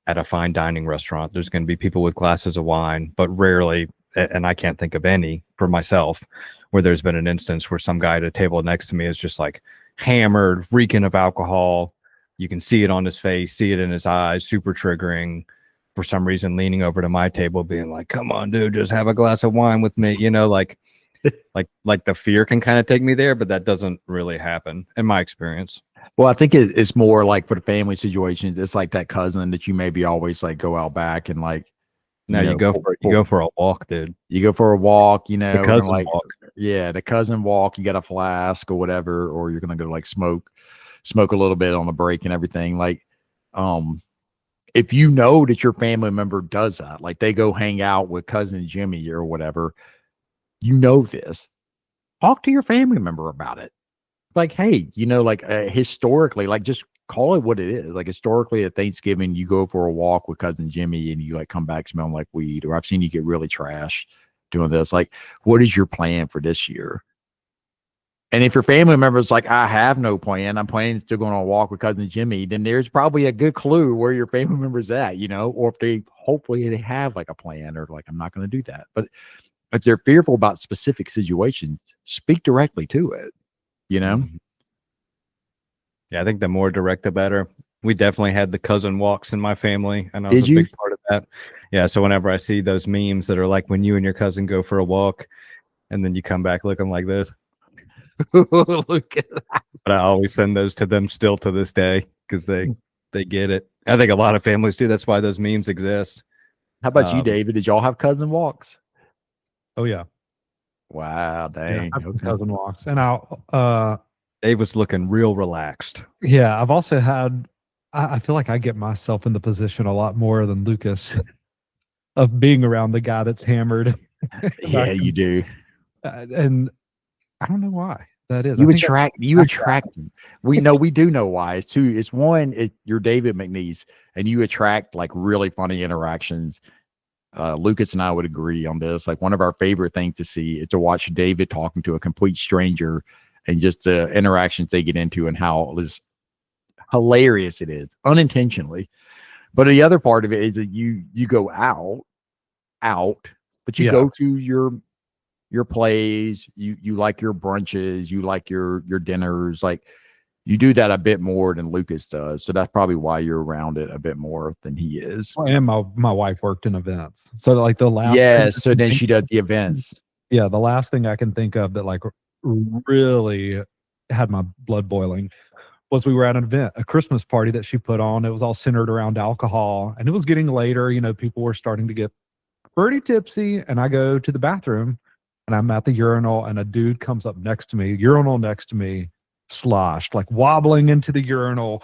at a fine dining restaurant. There's going to be people with glasses of wine, but rarely, and I can't think of any for myself, where there's been an instance where some guy at a table next to me is just like hammered, reeking of alcohol. You can see it on his face, see it in his eyes, super triggering. For some reason, leaning over to my table, being like, "Come on, dude, just have a glass of wine with me." You know, like the fear can kind of take me there, but that doesn't really happen in my experience. Well, I think it's more like for the family situations, it's like that cousin that you maybe always like go out back and like, no, you go for a walk, dude. You go for a walk, you know, the cousin like, walk. Yeah, the cousin walk. You got a flask or whatever, or you're gonna go like smoke a little bit on the break and everything. Like, if you know that your family member does that, like they go hang out with cousin Jimmy or whatever, you know this. Talk to your family member about it. Like, hey, like historically, like just call it what it is. Like historically at Thanksgiving, you go for a walk with cousin Jimmy and you like come back smelling like weed, or I've seen you get really trashed doing this. Like, what is your plan for this year? And if your family member's like, I have no plan, I'm planning to go on a walk with cousin Jimmy, then there's probably a good clue where your family member's at, or if hopefully they have like a plan or like, I'm not going to do that. But if they're fearful about specific situations, speak directly to it, Mhm. Yeah, I think the more direct, the better. We definitely had the cousin walks in my family, and I was Did a you? big part of that. Yeah, so whenever I see those memes that are like when you and your cousin go for a walk, and then you come back looking like this, Look at but I always send those to them still to this day because they get it. I think a lot of families do. That's why those memes exist. How about you, David? Did y'all have cousin walks? Oh yeah. Wow, Yeah. dang. I've Okay. cousin walks. And Dave was looking real relaxed. yeah, I've also had I feel like I get myself in the position a lot more than Lucas of being around the guy that's hammered. Yeah, you do. And I don't know why that is. You I think attract. We do know why. It's two. It's one. You're David McNeese, and you attract like really funny interactions. Lucas and I would agree on this. Like one of our favorite things to see is to watch David talking to a complete stranger, and just the interactions they get into, and how hilarious it is, unintentionally. But the other part of it is that you go out, but you yeah. go to your plays, you like your brunches, you like your dinners, like you do that a bit more than Lucas does. So that's probably why you're around it a bit more than he is. And my wife worked in events. So like the last thing Yeah, I so can then think she does the events. yeah, the last thing I can think of that like really had my blood boiling was we were at an event, a Christmas party that she put on. It was all centered around alcohol, and it was getting later. People were starting to get pretty tipsy, and I go to the bathroom, and I'm at the urinal, and a dude comes up next to me, urinal next to me, sloshed, like wobbling into the urinal.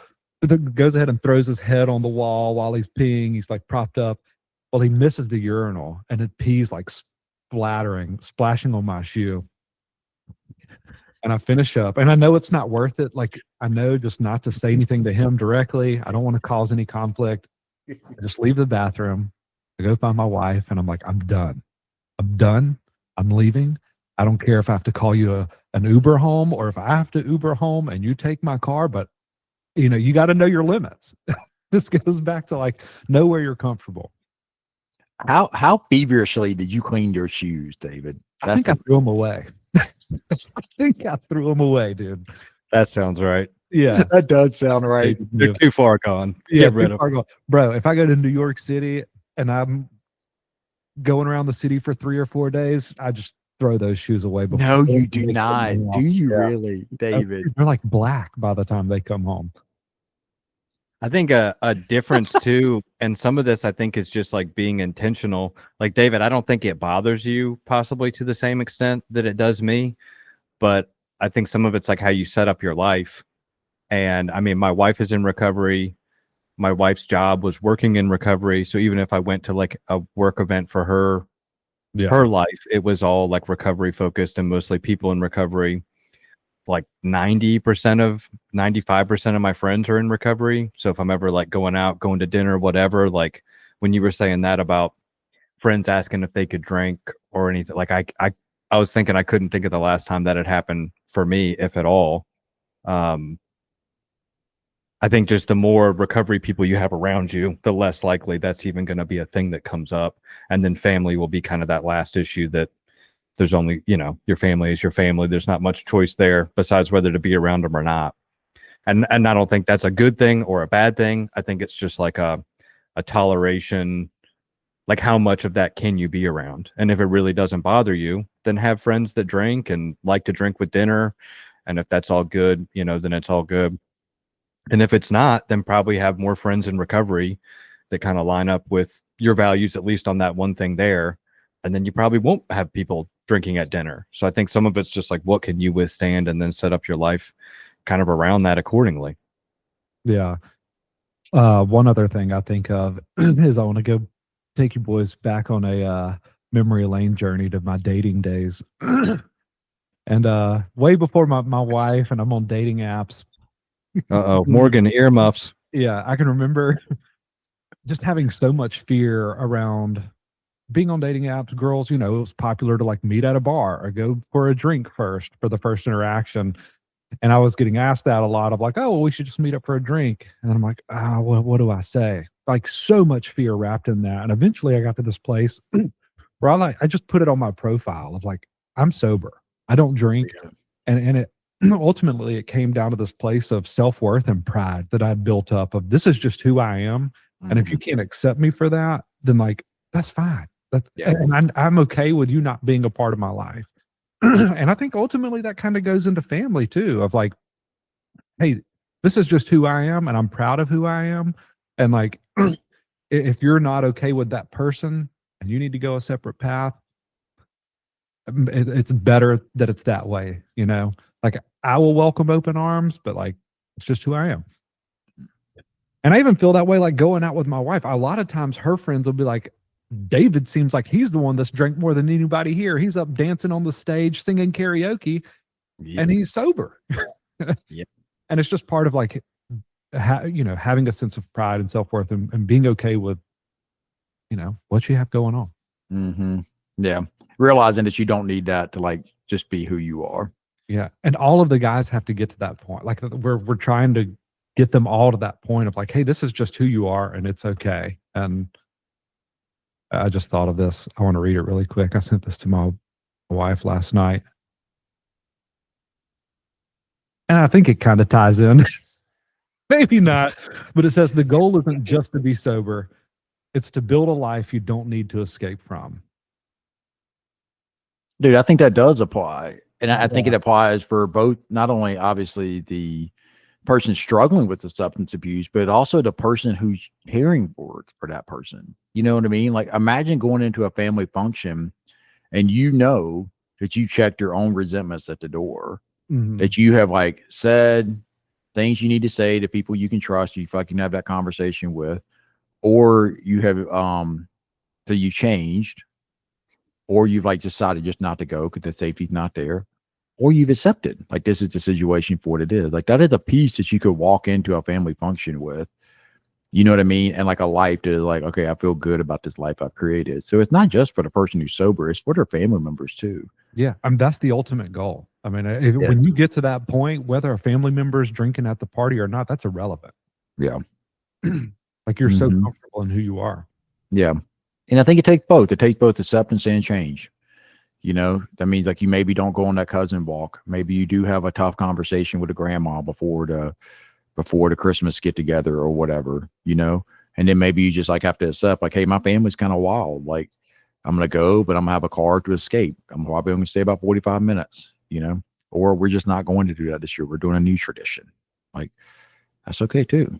Goes ahead and throws his head on the wall while he's peeing. He's like propped up. Well, he misses the urinal, and it pees like splashing on my shoe. And I finish up, and I know it's not worth it. Like, I know just not to say anything to him directly. I don't want to cause any conflict. I just leave the bathroom. I go find my wife, and I'm like, I'm done. I'm done. I'm leaving. I don't care if I have to call you an Uber home, or if I have to Uber home and you take my car, but you got to know your limits. This goes back to like, know where you're comfortable. How feverishly did you clean your shoes, David? I think I threw them away. I think I threw them away, dude. That sounds right. Yeah. That does sound right. They're too far gone. Yeah, Get rid of them. bro. If I go to New York City and I'm going around the city for 3 or 4 days, I just throw those shoes away. No, you do not. Do you really, David? They're like black by the time they come home. I think a difference too, and some of this I think is just like being intentional. Like David, I don't think it bothers you possibly to the same extent that it does me, but I think some of it's like how you set up your life. And I mean, my wife is in recovery. My wife's job was working in recovery. So even if I went to like a work event for her, her life, it was all like recovery focused and mostly people in recovery. Like 95% of my friends are in recovery. So if I'm ever like going out, going to dinner, whatever, like when you were saying that about friends asking if they could drink or anything, like I was thinking I couldn't think of the last time that had happened for me, if at all. I think just the more recovery people you have around you, the less likely that's even going to be a thing that comes up. And then family will be kind of that last issue that there's only, your family is your family. There's not much choice there besides whether to be around them or not. And I don't think that's a good thing or a bad thing. I think it's just like a toleration, like how much of that can you be around? And if it really doesn't bother you, then have friends that drink and like to drink with dinner. And if that's all good, then it's all good. And if it's not, then probably have more friends in recovery that kind of line up with your values, at least on that one thing there. And then you probably won't have people drinking at dinner. So I think some of it's just like, what can you withstand, and then set up your life kind of around that accordingly. Yeah. One other thing I think of is I want to go take you boys back on a memory lane journey to my dating days. And way before my wife, and I'm on dating apps. Morgan, earmuffs. Yeah, I can remember just having so much fear around being on dating apps. Girls, it was popular to like meet at a bar or go for a drink first for the first interaction. And I was getting asked that a lot of like, oh, well, we should just meet up for a drink. And I'm like, well, what do I say? Like so much fear wrapped in that. And eventually I got to this place where I just put it on my profile of like, I'm sober. I don't drink. And it ultimately it came down to this place of self-worth and pride that I'd built up of this is just who I am. And if you can't accept me for that, then like, that's fine. And I'm okay with you not being a part of my life. And I think ultimately that kind of goes into family too, of like, hey, this is just who I am and I'm proud of who I am. And like, if you're not okay with that person and you need to go a separate path, it's better that it's that way, like I will welcome open arms, but like, it's just who I am. And I even feel that way, like going out with my wife. A lot of times her friends will be like, David seems like he's the one that's drank more than anybody here. He's up dancing on the stage, singing karaoke, and he's sober. Yep. And it's just part of like, having a sense of pride and self-worth and being okay with, what you have going on. Mm-hmm. Yeah. Realizing that you don't need that to like just be who you are. Yeah. And all of the guys have to get to that point. Like we're trying to get them all to that point of like, hey, this is just who you are and it's okay. And I just thought of this. I want to read it really quick. I sent this to my wife last night. And I think it kind of ties in. Maybe not. But it says the goal isn't just to be sober. It's to build a life you don't need to escape from. Dude, I think that does apply. And I think it applies for both, not only obviously the person struggling with the substance abuse, but also the person who's caring for that person. You know what I mean? Like imagine going into a family function and that you checked your own resentments at the door, that you have like said things you need to say to people you can trust, you fucking have that conversation with, or you have so you changed, or you've like decided just not to go because the safety's not there, or you've accepted like this is the situation for what it is. Like that is a piece that you could walk into a family function with, you know what I mean? And like a life that is like, okay, I feel good about this life I've created. So it's not just for the person who's sober, it's for their family members too. Yeah. I mean, that's the ultimate goal. I mean, when you get to that point, whether a family member is drinking at the party or not, that's irrelevant. Yeah. Like you're so comfortable in who you are. Yeah. And I think it takes both. It takes both acceptance and change. That means like you maybe don't go on that cousin walk. Maybe you do have a tough conversation with a grandma before the Christmas get together or whatever, and then maybe you just like have to accept like, hey, my family's kind of wild. Like I'm going to go, but I'm gonna have a car to escape. I'm probably going to stay about 45 minutes, or we're just not going to do that this year. We're doing a new tradition. Like that's okay too.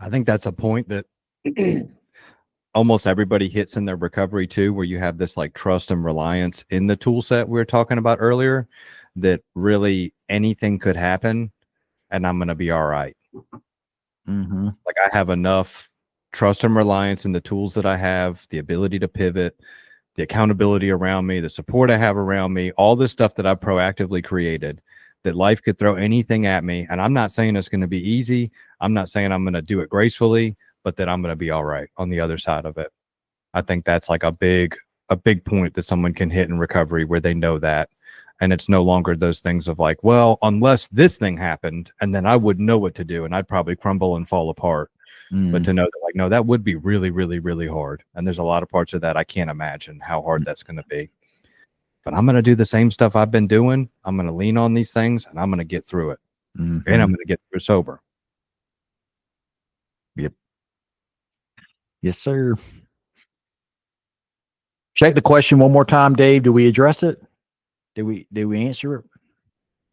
I think that's a point that almost everybody hits in their recovery too, where you have this like trust and reliance in the tool set we were talking about earlier, that really anything could happen and I'm going to be all right. Like I have enough trust and reliance in the tools that I have, the ability to pivot, the accountability around me, the support I have around me, all this stuff that I've proactively created, that life could throw anything at me. And I'm not saying it's going to be easy. I'm not saying I'm going to do it gracefully, but that I'm going to be all right on the other side of it. I think that's like a big point that someone can hit in recovery, where they know that. And it's no longer those things of like, well, unless this thing happened and then I wouldn't know what to do and I'd probably crumble and fall apart. But to know that like, no, that would be really, really, really hard. And there's a lot of parts of that I can't imagine how hard that's going to be. But I'm going to do the same stuff I've been doing. I'm going to lean on these things and I'm going to get through it. And I'm going to get through sober. Yep. Yes, sir. Check the question one more time, Dave. Did we address it? Did we answer it?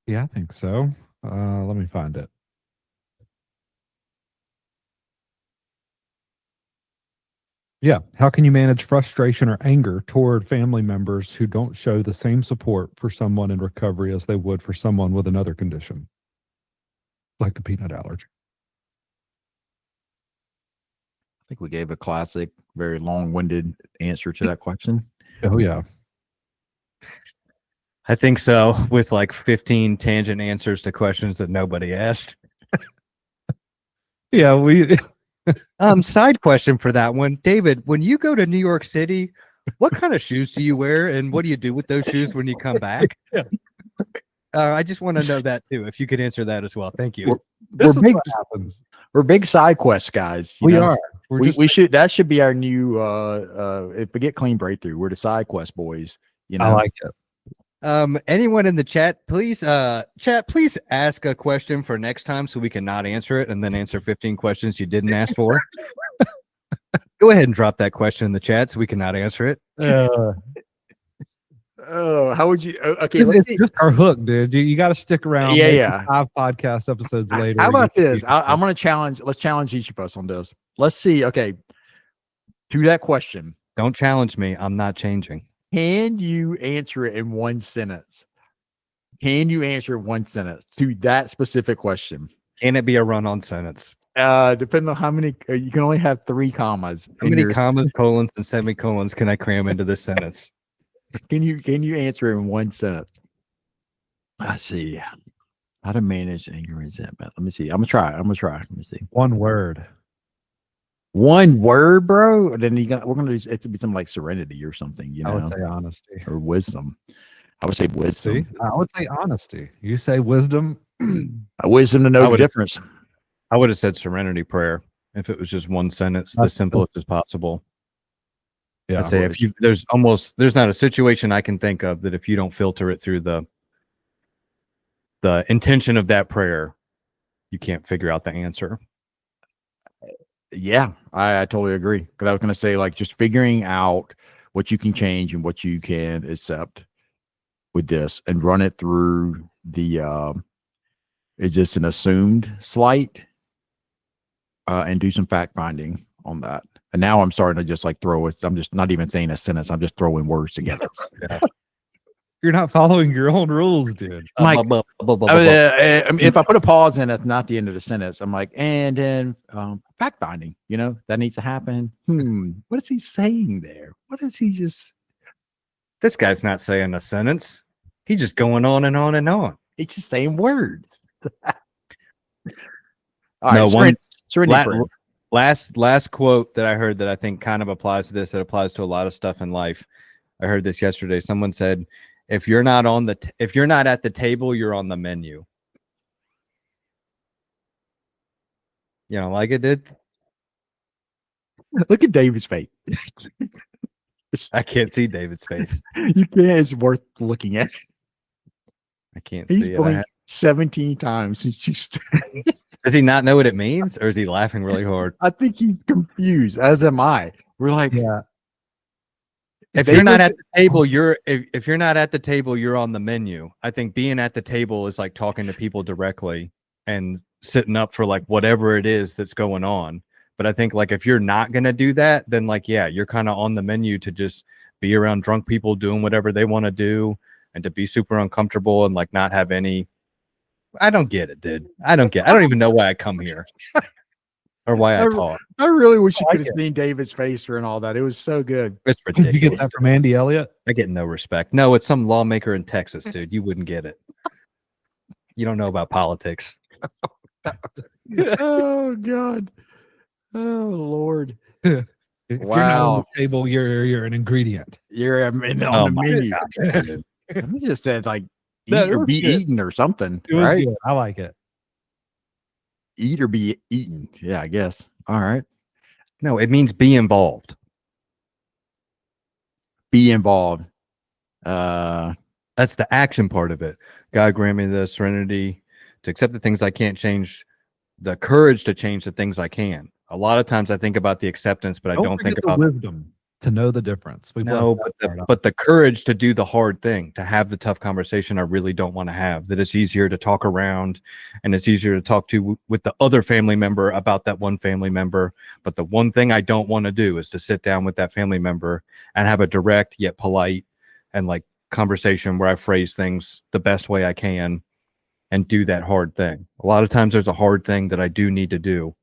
Yeah, I think so. Let me find it. Yeah. How can you manage frustration or anger toward family members who don't show the same support for someone in recovery as they would for someone with another condition, like the peanut allergy? I think we gave a classic, very long-winded answer to that question. Oh, yeah. I think so, with like 15 tangent answers to questions that nobody asked. Yeah, we Side question for that one. David, when you go to New York City, what kind of shoes do you wear and what do you do with those shoes when you come back? Yeah. I just want to know that too. If you could answer that as well. Thank you. this We're is big, what happens. we're big side quest guys. You We know? are. We're just We should, that should be our new, if we get clean breakthrough, we're the side quest boys, you know? I like it. Anyone in the chat, please please ask a question for next time so we can not answer it and then answer 15 questions you didn't ask for. Go ahead and drop that question in the chat so we can not answer it. Oh, how would you, okay, It's let's see. just our hook, dude. You got to stick around. Yeah, maybe yeah. 5 podcast episodes later. How about you- this? I'm going to challenge, let's challenge each of us on this. Let's see. Okay. To that question, Don't challenge me. I'm not changing. can you answer it in one sentence? Can you answer one sentence to that specific question? Can it be a run-on sentence? Depending on how many, you can only have 3 commas. How many commas, colons, and semicolons can I cram into this sentence? Can you answer in one sentence? I see. How to manage anger and resentment. Let me see. I'm gonna try. Let me see. One word. One word, bro. And then we're gonna do, it's be something like serenity or something, you know, I would say honesty. or wisdom. I would say wisdom. See, I would say honesty. You say wisdom. Wisdom to I know the would've- difference. I would have said Serenity Prayer if it was just one sentence, the That's simplest as possible. Yeah. I say if you there's not a situation I can think of that if you don't filter it through the intention of that prayer, you can't figure out the answer. Yeah, I totally agree. Because I was gonna say, like, just figuring out what you can change and what you can accept with this and run it through the is this an assumed slight? And do some fact finding on that. And now I'm starting to just like throw it. I'm just not even saying a sentence. I'm just throwing words together. You're not following your own rules, dude. Like, if I put a pause in, that's not the end of the sentence. I'm like, and then fact finding, you know, that needs to happen. What is he saying there? What is he just? This guy's not saying a sentence. He's just going on and on and on. He's just saying words. All No, right, one last quote that I heard that I think kind of applies to this. That applies to a lot of stuff in life. I heard this yesterday. Someone said, "If you're not if you're not at the table, you're on the menu." You know, like it did. Look at David's face. I can't see David's face. You can't. It's worth looking at. I can't He's see it. blinked 17 times since you started. Does he not know what it means, or is he laughing really hard? I think he's confused, as am I. We're like, Yeah. If you're not at the table, if you're not at the table, you're on the menu. I think being at the table is like talking to people directly and sitting up for like whatever it is that's going on. But I think like if you're not gonna do that, then like yeah, you're kind of on the menu to just be around drunk people doing whatever they want to do and to be super uncomfortable and like not have any. I don't get it, dude. I don't even know why I come here or why I talk. I really wish you I could like have seen David's face during all that. It was so good. It's Did you get ridiculous. that from Andy Elliott? I get no respect. No, it's some lawmaker in Texas, dude. You wouldn't get it. You don't know about politics. Oh God. Oh Lord. If you're not on Wow. the table, you're an ingredient. You're on Oh the my menu. God. He just said like No, eat it or was be good. eaten or something. It was Right? good. I like it. Eat or be eaten. Yeah, I guess. All right. No, it means be involved. Be involved. That's the action part of it. God grant me the serenity to accept the things I can't change, the courage to change the things I can. A lot of times I think about the acceptance, but I don't think forget about the wisdom to know the difference. We've no, left that part out. but the courage to do the hard thing, to have the tough conversation I really don't want to have, that it's easier to talk around and it's easier to talk to with the other family member about that one family member. But the one thing I don't want to do is to sit down with that family member and have a direct yet polite and like conversation where I phrase things the best way I can and do that hard thing. A lot of times there's a hard thing that I do need to do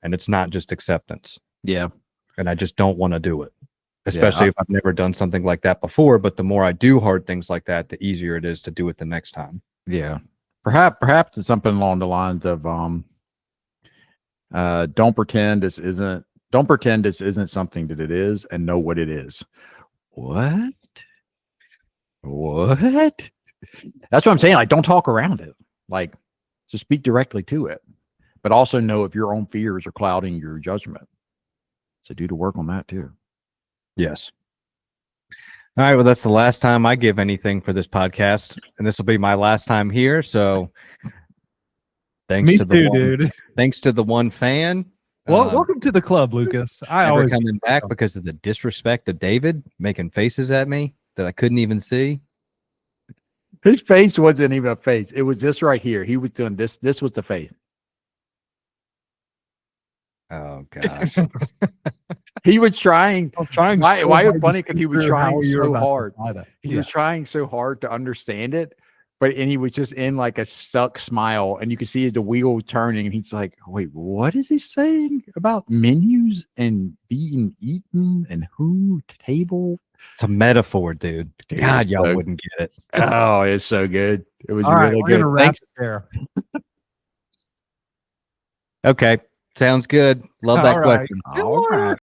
and it's not just acceptance. Yeah. And I just don't want to do it. especially if I've never done something like that before. But the more I do hard things like that, the easier it is to do it the next time. Yeah. Perhaps it's something along the lines of don't pretend this isn't something that it is, and know what it is. What? That's what I'm saying. Like, don't talk around it. Like, just speak directly to it. But also know if your own fears are clouding your judgment. So do the work on that too. Yes. All right. Well, that's the last time I give anything for this podcast, and this will be my last time here. So, thanks to the one fan. Well, welcome to the club, Lucas. I never always coming back because of the disrespect of David making faces at me that I couldn't even see. His face wasn't even a face. It was this right here. He was doing this. This was the face. Oh gosh. He was trying. Why is it funny? Because he was trying so hard. He was trying so hard to understand it, and he was just in like a stuck smile, and you could see the wheel turning, and he's like, "Wait, what is he saying about menus and being eaten and who table?" It's a metaphor, dude. God, y'all wouldn't get it. Oh, it's so good. It was All really right, good. We're gonna wrap it there. Okay. Sounds good. Love that question. All right.